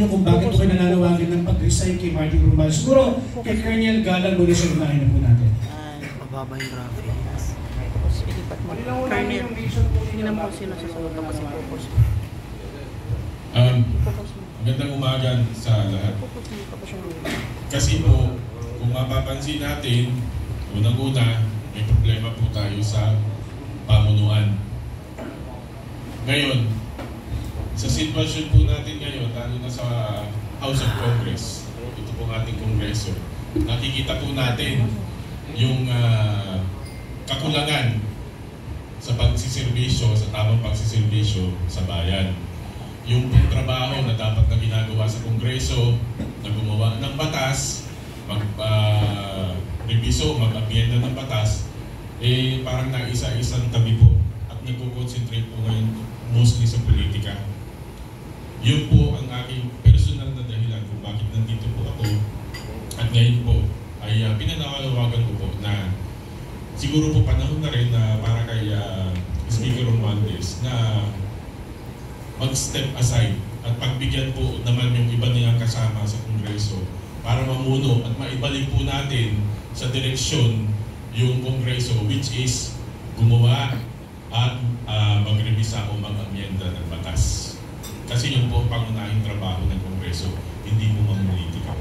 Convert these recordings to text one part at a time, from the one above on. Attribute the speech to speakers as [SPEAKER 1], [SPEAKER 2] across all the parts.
[SPEAKER 1] nyo kung bakit ko nananawagan ng pag-resign kay Martin Romualdez. Siguro kay Colonel Galang muna siya unahin na po natin.
[SPEAKER 2] Mababa yung graphics. Colonel, hindi naman po sila sasagot na kasi purpose.
[SPEAKER 3] Magandang umaga sa lahat. Kasi po, kung mapapansin natin, unang-una, may problema po tayo sa pamunuan. Ngayon, sa sitwasyon po natin ngayon, lalo na sa House of Congress, ito pong ating Kongreso, nakikita po natin yung kakulangan sa pagsiservisyo, sa tamang pagsiservisyo sa bayan. Yung trabaho na dapat na ginagawa sa Kongreso, na gumawa ng batas, mag-reviso, mag-amyenda ng batas, eh parang naisa-isang tabi po at nagko-concentrate po ngayon mostly sa politika. Yun po ang aking personal na dahilan kung bakit nandito po ako. At ngayon po ay pinanawalawagan ko po na siguro po panahon na rin na para kay Speaker Romualdez na mag-step aside at pagbigyan po naman yung iba niyang kasama sa Kongreso para mamuno at maibalik po natin sa direksyon yung Kongreso, which is gumawa at magrevisa o mag-amyenda ng batas. Kasi yun po ang pangunahing trabaho ng Kongreso, hindi po mamalitika.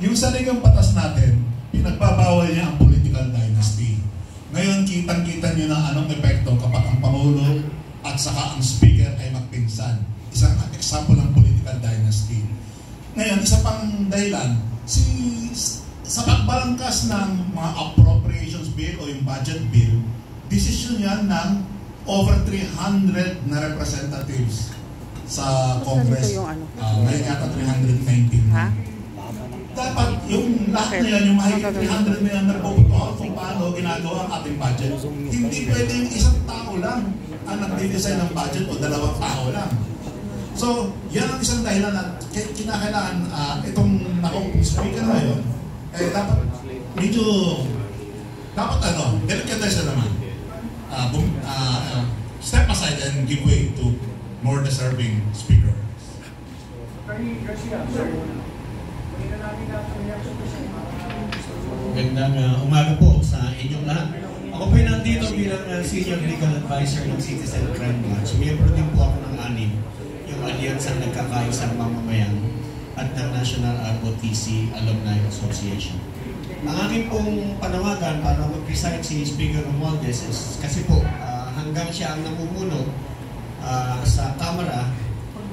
[SPEAKER 4] Yung saligang batas natin, pinagbabawal niya ang political dynasty. Ngayon, kitang-kita niyo na anong epekto kapag ang Pangulo at saka ang Speaker ay magpinsan. Isang example ng political dynasty. Ngayon, isa pang dahilan, sa pagbalangkas ng mga appropriations bill o yung budget bill, desisyon yan ng over 300 na representatives sa Congress. Ngayon yata 319. Dapat yung lahat na yan, yung mahigit 300 na yan na puputuhan kung paano ginagawa ang ating budget. Hindi pwedeng isang tao lang ang nag-design ng budget o dalawang tao lang. So, yan ang isang dahilan na kinakailangan itong speaker na yun, eh dapat medyo, delicate naman. Step aside and give way to more deserving speaker.
[SPEAKER 5] Magandang umaga po sa inyong lahat. Ako po nandito bilang Senior Legal Advisor ng Citizen Crime Watch. Miyembro din po ako ng ANIM, yung Alliance ng Nagkakaisang Mamamayan at ng National ROTC Alumni Association. Ang aking pong panawagan para mag-resign si Speaker Romualdez is kasi po hanggang siya ang namumuno sa Kamara,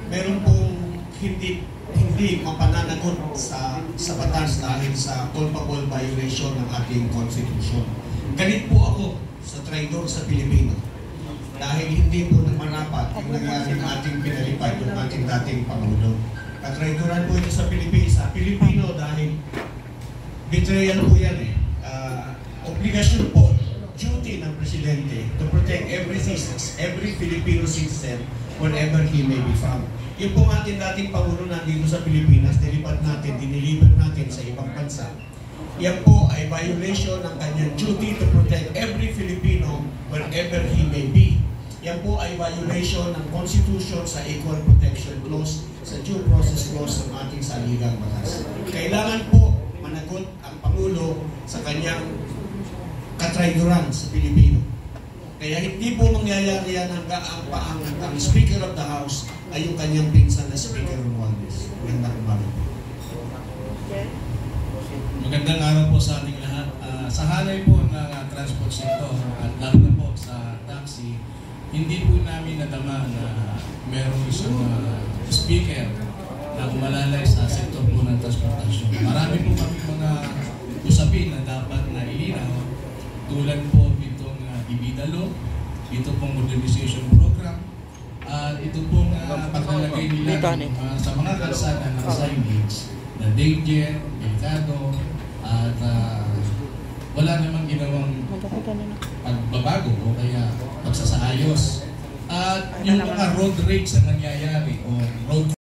[SPEAKER 5] meron pong hindi mapananagot sa batas dahil sa culpable violation ng ating Constitution. Galit po ako sa traidor sa Pilipino dahil hindi po marapat yung nangyaring ating pinalipad yung ating dating Pangulo. Katraidoran po ito sa Pilipino dahil betrayal po yan eh. Obligasyon po, duty ng Presidente to protect every Filipino citizen wherever he may be found. Yung po ating dating Pangulo nandito sa Pilipinas, nilipad natin, diniliver natin sa ibang bansa. Yan po ay violation ng kanyang duty to protect every Filipino wherever he may be. Yan po ay violation ng Constitution sa Equal Protection Clause, sa Due Process Clause ng ating saligang batas. Kailangan po managot ang Pangulo sa kanyang katraidoran sa Pilipino. Kaya hindi po mangyayari yan hanggang ang Speaker of the House ay yung kanyang pinsan na Speaker Romualdez. Magandang umaga.
[SPEAKER 1] Magandang araw po sa ating lahat. Sa halay po ng transport sector at lalo na po sa taxi, hindi po namin nadama na merong isang speaker na umalalay sa sektor po ng transportasyon. Marami po kami mga usapin na dapat na ilinaw tulad po itong ibidalo, ito pong modernization program, at ito pong paglalagay nila sa mga kalsada ng signage na danger, delikado, at wala namang ginawang pagbabago o kaya pagsasaayos. At yung mga road rage na nangyayari o road